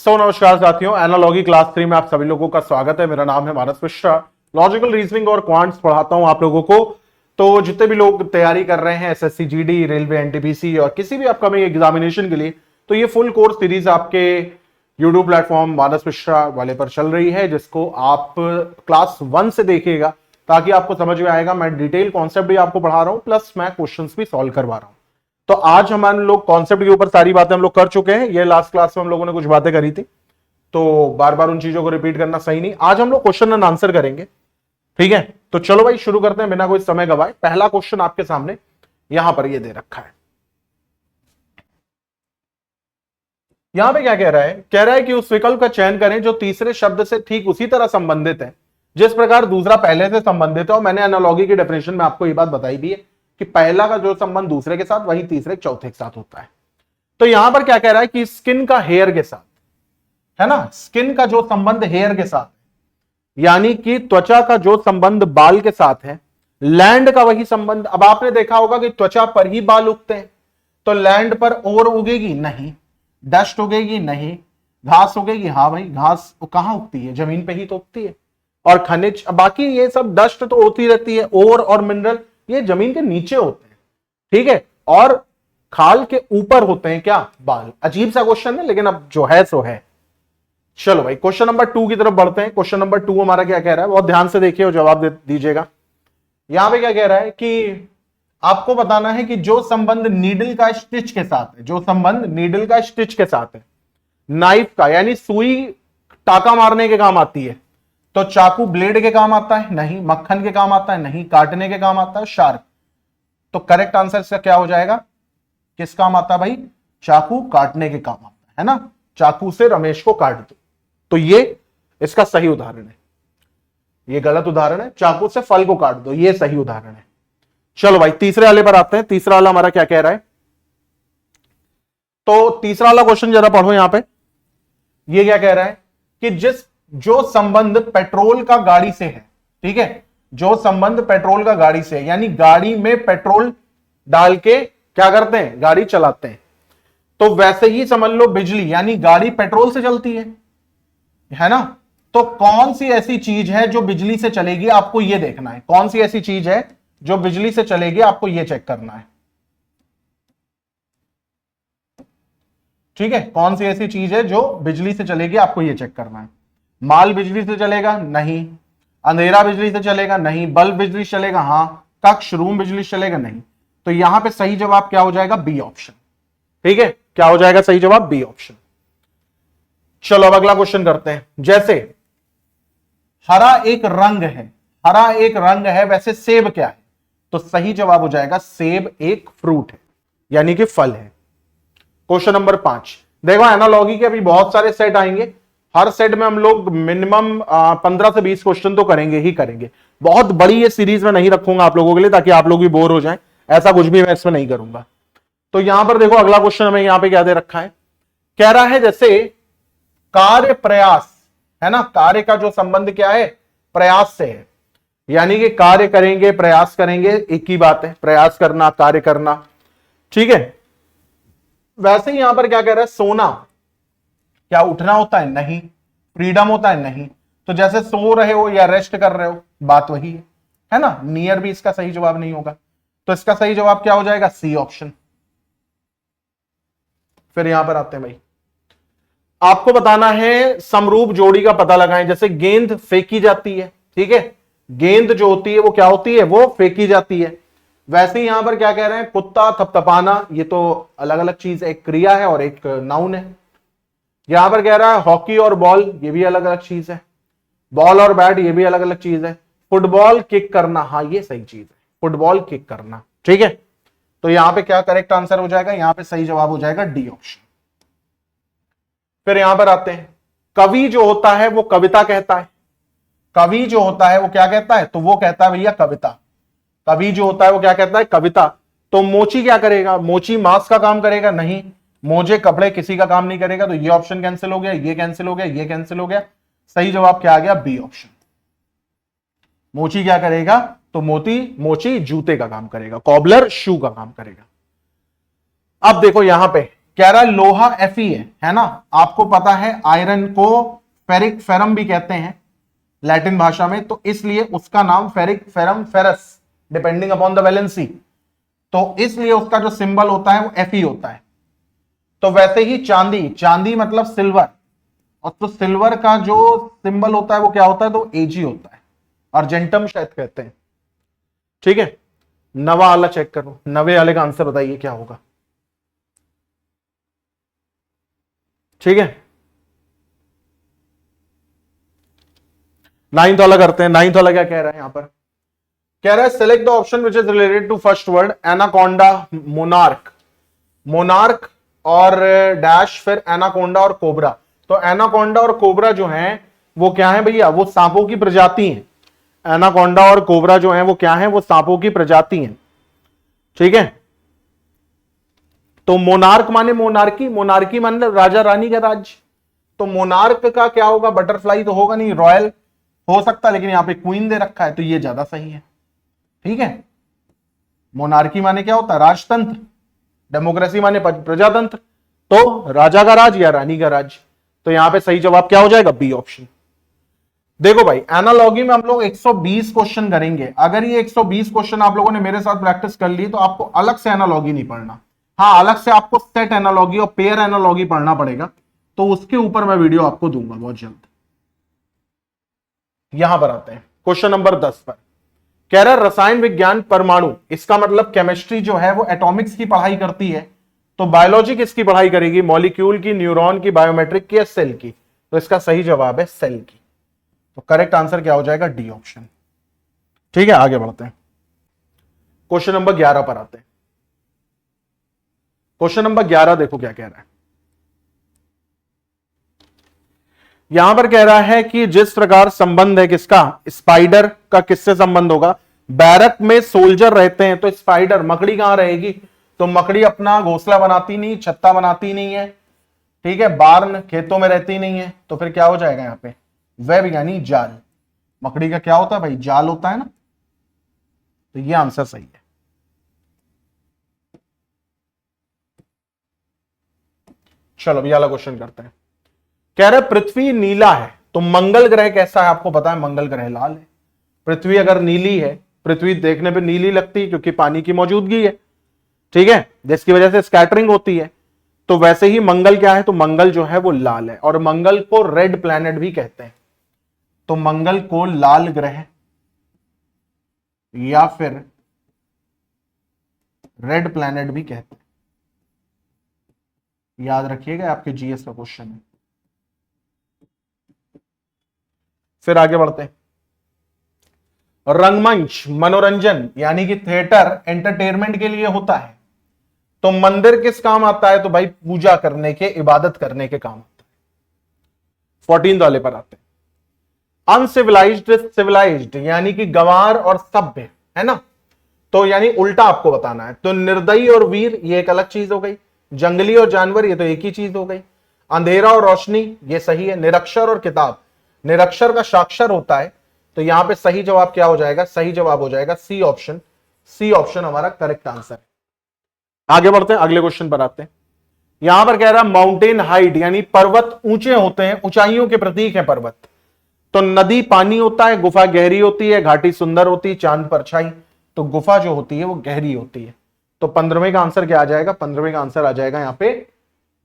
सो नमस्कार साथियों, analogy class 3 में आप सभी लोगों का स्वागत है। मेरा नाम है मानस मिश्रा। लॉजिकल रीजनिंग और क्वांट्स पढ़ाता हूं आप लोगों को। तो जितने भी लोग तैयारी कर रहे हैं एसएससी जीडी, रेलवे, एनटीपीसी और किसी भी अपकमिंग एग्जामिनेशन के लिए, तो ये फुल कोर्स सीरीज आपके यूट्यूब प्लेटफॉर्म मानस मिश्रा वाले पर चल रही है, जिसको आप क्लास 1 से देखिएगा ताकि आपको समझ में आएगा। मैं डिटेल कॉन्सेप्ट भी आपको पढ़ा रहा हूं, प्लस मैं क्वेश्चंस भी सॉल्व करवा रहा हूं। तो आज हम लोग कॉन्सेप्ट के ऊपर सारी बातें हम लोग कर चुके हैं। ये लास्ट क्लास में हम लोगों ने कुछ बातें करी थी, तो बार बार उन चीजों को रिपीट करना सही नहीं। आज हम लोग क्वेश्चन एंड आंसर करेंगे, ठीक है। तो चलो भाई शुरू करते हैं बिना कोई समय गवाए। पहला क्वेश्चन आपके सामने यहां पर ये दे रखा है। यहां पे क्या कह रहा है? कह रहा है कि उस विकल्प का चयन करें जो तीसरे शब्द से ठीक उसी तरह संबंधित है जिस प्रकार दूसरा पहले से संबंधित है। और मैंने एनालॉजी की डेफिनेशन में आपको ये बात बताई भी है कि पहला का जो संबंध दूसरे के साथ, वही तीसरे चौथे के साथ होता है। तो यहां पर क्या कह रहा है कि स्किन का हेयर के साथ, है ना, स्किन का जो संबंध हेयर के साथ, यानी कि त्वचा का जो संबंध बाल के साथ है, लैंड का वही संबंध। अब आपने देखा होगा कि त्वचा पर ही बाल उगते हैं, तो लैंड पर और उगेगी नहीं, डस्ट उगेगी नहीं, घास उगेगी, हाँ भाई घास कहां उगती है? जमीन पे ही तो उगती है। और खनिज, बाकी ये सब डस्ट तो होती रहती है, ओर और मिनरल ये जमीन के नीचे होते हैं, ठीक है। और खाल के ऊपर होते हैं क्या? बाल। अजीब सा क्वेश्चन है, लेकिन अब जो है सो है। चलो भाई क्वेश्चन नंबर 2 की तरफ बढ़ते हैं। क्वेश्चन नंबर 2 हमारा क्या कह रहा है, बहुत ध्यान से देखिए और जवाब दीजिएगा। यहां पे क्या कह रहा है कि आपको बताना है कि जो संबंध नीडल का स्टिच के साथ है, जो संबंध नीडल का स्टिच के साथ है, नाइफ का, यानी सुई टाका मारने के काम आती है, तो चाकू ब्लेड के काम आता है? नहीं। मक्खन के काम आता है? नहीं। काटने के काम आता है? शार्प। तो करेक्ट आंसर इसका क्या हो जाएगा? किस काम आता है भाई? चाकू काटने के काम आता है ना। चाकू से रमेश को काट दो, तो ये इसका सही उदाहरण है। ये गलत उदाहरण है। चाकू से फल को काट दो, ये सही उदाहरण है। चलो भाई तीसरे वाले पर आते हैं। तीसरा वाला हमारा क्या कह रहा है? तो तीसरा वाला क्वेश्चन जरा पढ़ो यहां पे। ये क्या कह रहा है कि जो संबंध पेट्रोल का गाड़ी से है, ठीक है, जो संबंध पेट्रोल का गाड़ी से है, यानी गाड़ी में पेट्रोल डाल के क्या करते हैं? गाड़ी चलाते हैं। तो वैसे ही समझ लो बिजली, यानी गाड़ी पेट्रोल से चलती है ना। तो कौन सी ऐसी चीज है जो बिजली से चलेगी? आपको यह देखना है कौन सी ऐसी चीज है जो बिजली से चलेगी, आपको यह चेक करना है, ठीक है। कौन सी ऐसी चीज है जो बिजली से चलेगी, आपको यह चेक करना है। माल बिजली से चलेगा? नहीं। अंधेरा बिजली से चलेगा? नहीं। बल्ब बिजली से चलेगा? हां। कक्ष, रूम बिजली से चलेगा? नहीं। तो यहां पे सही जवाब क्या हो जाएगा? बी ऑप्शन, ठीक है। क्या हो जाएगा सही जवाब? B option. चलो अब अगला क्वेश्चन करते हैं। जैसे हरा एक रंग है, हरा एक रंग है, वैसे सेब क्या है? तो सही जवाब हो जाएगा सेब एक फ्रूट है, यानी कि फल है। क्वेश्चन नंबर 5 देखो, एनालॉजी के अभी बहुत सारे सेट आएंगे। हर सेट में हम लोग मिनिमम 15 से 20 क्वेश्चन तो करेंगे ही करेंगे। बहुत बड़ी ये सीरीज में नहीं रखूंगा आप लोगों के लिए, ताकि आप लोग भी बोर हो जाएं। ऐसा कुछ भी मैं इसमें नहीं करूंगा। तो यहां पर देखो अगला क्वेश्चन हमें यहां पे क्या दे रखा है? कह रहा है जैसे कार्य प्रयास, है ना, कार्य का जो संबंध क्या है? प्रयास से है, यानी कि कार्य करेंगे, प्रयास करेंगे, एक ही बात है। प्रयास करना, कार्य करना, ठीक है। वैसे ही यहां पर क्या कह रहा है? सोना क्या उठना होता है? नहीं। फ्रीडम होता है? नहीं। तो जैसे सो रहे हो या रेस्ट कर रहे हो, बात वही है ना। नियर भी इसका सही जवाब नहीं होगा। तो इसका सही जवाब क्या हो जाएगा? C option. फिर यहां पर आते हैं भाई, आपको बताना है समरूप जोड़ी का पता लगाएं। जैसे गेंद फेंकी जाती है, ठीक है, गेंद जो होती है वो क्या होती है? वो फेंकी जाती है। वैसे ही यहां पर क्या कह रहे हैं? कुत्ता थपथपाना, ये तो अलग अलग चीज, एक क्रिया है और एक नाउन है। यहां पर कह रहा है हॉकी और बॉल, ये भी अलग अलग चीज है। बॉल और बैट, ये भी अलग अलग चीज है। फुटबॉल किक करना, हाँ ये सही चीज है, फुटबॉल किक करना, ठीक है। तो यहां पे क्या करेक्ट आंसर हो जाएगा? यहां पे सही जवाब हो जाएगा डी ऑप्शन। फिर यहां पर आते हैं, कवि जो होता है वो कविता कहता है। कवि जो होता है वो क्या कहता है? तो वो कहता है भैया कविता। कवि जो होता है वो क्या कहता है? कविता। तो मोची क्या करेगा? मोची मांस का काम करेगा? नहीं। मोजे कपड़े किसी का काम नहीं करेगा। तो ये ऑप्शन कैंसिल हो गया, ये कैंसिल हो गया, ये कैंसिल हो गया। सही जवाब क्या आ गया? B option. मोची क्या करेगा? तो मोची जूते का काम करेगा, कॉबलर शू का काम करेगा। अब देखो यहां पे कह रहा है लोहा Fe है ना, आपको पता है आयरन को फेरिक फेरम भी कहते हैं लैटिन भाषा में, तो इसलिए उसका नाम ferric ferrum ferrous depending upon the valency, तो इसलिए उसका जो सिंबल होता है वो Fe होता है। तो वैसे ही चांदी, चांदी मतलब सिल्वर, और तो सिल्वर का जो सिंबल होता है वो क्या होता है, तो Ag होता है, अर्जेंटम शायद कहते हैं। ठीक है, नवा वाला चेक करो, नवे वाले का आंसर बताइए क्या होगा। ठीक है, नाइन्थ वाला करते हैं। नाइन्थ वाला क्या कह रहा है यहां पर, कह रहा है select the option which is related to first word anaconda monarch, monarch और डैश फिर एनाकोंडा और कोबरा। तो एनाकोंडा और कोबरा जो हैं वो क्या है भैया, वो सांपों की प्रजाति हैं। एनाकोंडा और कोबरा जो हैं वो क्या है, वो सांपों की प्रजाति हैं। ठीक है, तो मोनार्क माने मोनार्की, मोनार्की माने राजा रानी का राज्य, तो मोनार्क का क्या होगा, बटरफ्लाई तो होगा नहीं, रॉयल हो सकता, लेकिन यहां पे क्वीन दे रखा है तो ये ज्यादा सही है। ठीक है, मोनार्की माने क्या होता है, राजतंत्र, डेमोक्रेसी माने प्रजातंत्र, तो राजा का राज या रानी का राज, तो यहां पे सही जवाब क्या हो जाएगा, बी ऑप्शन। देखो भाई, एनालॉगी में हम लोग 120 क्वेश्चन करेंगे। अगर ये 120 क्वेश्चन आप लोगों ने मेरे साथ प्रैक्टिस कर ली तो आपको अलग से एनालॉगी नहीं पढ़ना। हाँ, अलग से आपको सेट एनालॉगी और पेयर एनालॉगी पढ़ना पड़ेगा, तो उसके ऊपर मैं वीडियो आपको दूंगा बहुत जल्द। यहां पर आते हैं क्वेश्चन नंबर 10 पर, कह रहा है रसायन विज्ञान परमाणु, इसका मतलब केमिस्ट्री जो है वो एटॉमिक्स की पढ़ाई करती है, तो बायोलॉजी किसकी पढ़ाई करेगी, मॉलिक्यूल की, न्यूरॉन की, बायोमेट्रिक की या सेल की, तो इसका सही जवाब है सेल की। तो करेक्ट आंसर क्या हो जाएगा, डी ऑप्शन। ठीक है, आगे बढ़ते हैं, क्वेश्चन नंबर 11 पर आते हैं। क्वेश्चन नंबर 11 देखो क्या कह रहा है, यहां पर कह रहा है कि जिस प्रकार संबंध है किसका, स्पाइडर का किससे संबंध होगा, बैरक में सोल्जर रहते हैं तो स्पाइडर, मकड़ी कहां रहेगी, तो मकड़ी अपना घोंसला बनाती नहीं, छत्ता बनाती नहीं है। ठीक है, बार्न खेतों में रहती नहीं है, तो फिर क्या हो जाएगा यहां पे, वेब यानी जाल। मकड़ी का क्या होता है भाई, जाल होता है ना, तो ये आंसर सही है। चलो अभी वाला क्वेश्चन करते हैं, कह रहे पृथ्वी नीला है तो मंगल ग्रह कैसा है, आपको पता है मंगल ग्रह लाल है। पृथ्वी अगर नीली है, पृथ्वी देखने पे नीली लगती है क्योंकि पानी की मौजूदगी है, ठीक है, जिसकी वजह से स्कैटरिंग होती है, तो वैसे ही मंगल क्या है, तो मंगल जो है वो लाल है, और मंगल को रेड प्लैनेट भी कहते हैं, तो मंगल को लाल ग्रह या फिर रेड प्लैनेट भी कहते हैं। याद रखिएगा, आपके जीएस का क्वेश्चन है। फिर आगे बढ़ते हैं, रंगमंच मनोरंजन यानी कि थिएटर एंटरटेनमेंट के लिए होता है, तो मंदिर किस काम आता है, तो भाई पूजा करने के, इबादत करने के काम आता है। 14 वाले पर आते हैं, अनसिविलाइज्ड सिविलाइज्ड यानी कि गंवार और सभ्य, है ना, तो यानी उल्टा आपको बताना है, तो निर्दयी और वीर ये एक अलग चीज हो गई, जंगली और जानवर ये तो एक ही चीज हो गई, अंधेरा और रोशनी ये सही है, निरक्षर और किताब, निरक्षर का साक्षर होता है, तो यहां पे सही जवाब क्या हो जाएगा, सही जवाब हो जाएगा सी ऑप्शन। सी ऑप्शन हमारा करेक्ट आंसर है। आगे बढ़ते हैं, अगले क्वेश्चन पर आते हैं। यहां पर कह रहा है माउंटेन हाइट यानी पर्वत ऊंचे होते हैं, ऊंचाइयों के प्रतीक है पर्वत, तो नदी पानी होता है, गुफा गहरी होती है, घाटी सुंदर होती है, चांद परछाई, तो गुफा जो होती है वो गहरी होती है, तो 15वें का आंसर क्या आ जाएगा, 15वें का आंसर आ जाएगा यहां पे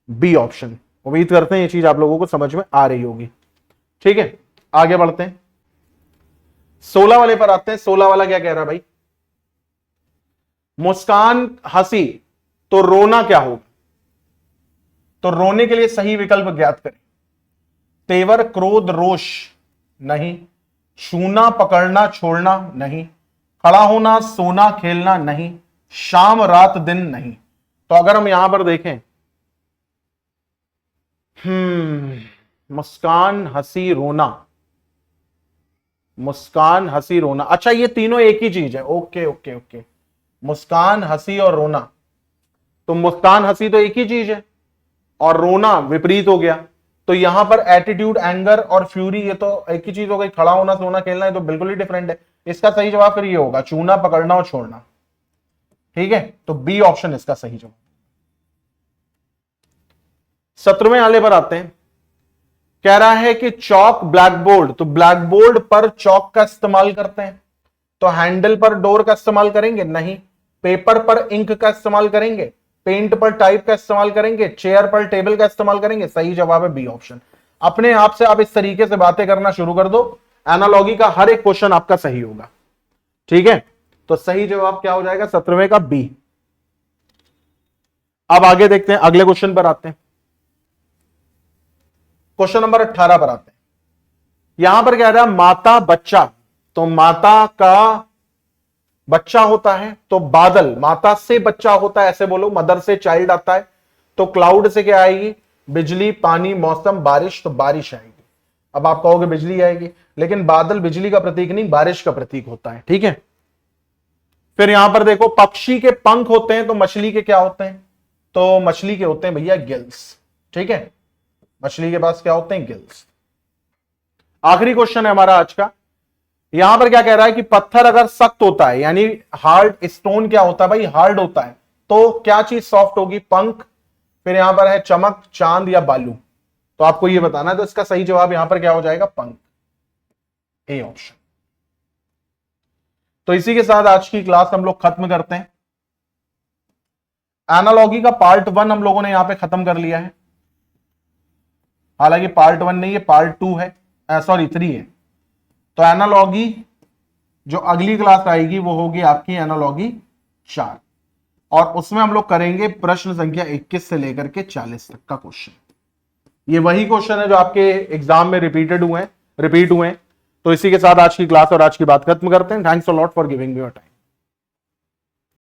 बी ऑप्शन। उम्मीद करते हैं ये चीज आप लोगों को समझ में आ रही होगी। ठीक है, आगे बढ़ते हैं, 16 वाले पर आते हैं। 16 वाला क्या कह रहा है भाई, मुस्कान हंसी तो रोना क्या होगा, तो रोने के लिए सही विकल्प ज्ञात करें, तेवर क्रोध रोष नहीं, छूना पकड़ना छोड़ना नहीं, खड़ा होना सोना खेलना नहीं, शाम रात दिन नहीं। तो अगर हम यहां पर देखें, मुस्कान हंसी रोना, मुस्कान हंसी रोना, अच्छा ये तीनों एक ही चीज है, ओके ओके ओके, मुस्कान हंसी और रोना, तो मुस्कान हंसी तो एक ही चीज है और रोना विपरीत हो गया, तो यहां पर एटीट्यूड एंगर और फ्यूरी ये तो एक ही चीज हो गई, खड़ा होना सोना खेलना ये तो बिल्कुल ही डिफरेंट है। इसका सही जवाब फिर ये होगा चूना पकड़ना और छोड़ना। ठीक है, तो बी ऑप्शन इसका सही जवाब। 17वें वाले पर आते हैं। कह रहा है कि चौक ब्लैक बोर्ड, तो ब्लैक बोर्ड पर चौक का इस्तेमाल करते हैं, तो हैंडल पर डोर का इस्तेमाल करेंगे नहीं, पेपर पर इंक का इस्तेमाल करेंगे, पेंट पर टाइप का इस्तेमाल करेंगे, चेयर पर टेबल का इस्तेमाल करेंगे। सही जवाब है बी ऑप्शन। अपने आप से आप इस तरीके से बातें करना शुरू कर दो, एनालॉगी का हर एक क्वेश्चन आपका सही होगा। ठीक है, तो सही जवाब क्या हो जाएगा 17वें का बी। अब आगे देखते हैं, अगले क्वेश्चन पर आते हैं। क्वेश्चन नंबर 18 पर आते हैं। यहां पर कह रहा है माता बच्चा, तो माता का बच्चा होता है तो बादल, माता से बच्चा होता है ऐसे बोलो, मदर से चाइल्ड आता है, तो क्लाउड से क्या आएगी, बिजली, पानी, मौसम, बारिश, तो बारिश आएगी। अब आप कहोगे बिजली आएगी, लेकिन बादल बिजली का प्रतीक नहीं, बारिश का प्रतीक होता है। ठीक है, फिर यहां पर देखो पक्षी के पंख होते हैं, तो मछली के क्या होते हैं, तो मछली के होते हैं भैया गिल्स। ठीक है, मछली के पास क्या होते हैं, गिल्स। आखिरी क्वेश्चन है हमारा आज का। यहां पर क्या कह रहा है कि पत्थर अगर सख्त होता है, यानी हार्ड, स्टोन क्या होता है भाई, हार्ड होता है, तो क्या चीज सॉफ्ट होगी, पंख, फिर यहां पर है चमक, चांद या बालू। तो आपको यह बताना है, तो इसका सही जवाब यहां पर क्या हो जाएगा, पंख, ए ऑप्शन। तो इसी के साथ आज की क्लास हम लोग खत्म करते हैं। एनालॉगी का पार्ट 1 हम लोगों ने यहां पे खत्म कर लिया है, हालांकि पार्ट 1 नहीं है, पार्ट 2 है, सॉरी 3 है। तो एनालॉगी जो अगली क्लास आएगी वो होगी आपकी एनालॉगी 4, और उसमें हम लोग करेंगे प्रश्न संख्या 21 से लेकर के 40 तक का क्वेश्चन। ये वही क्वेश्चन है जो आपके एग्जाम में रिपीट हुए हैं। तो इसी के साथ आज की क्लास और आज की बात खत्म करते हैं। Thanks a lot for giving me your time.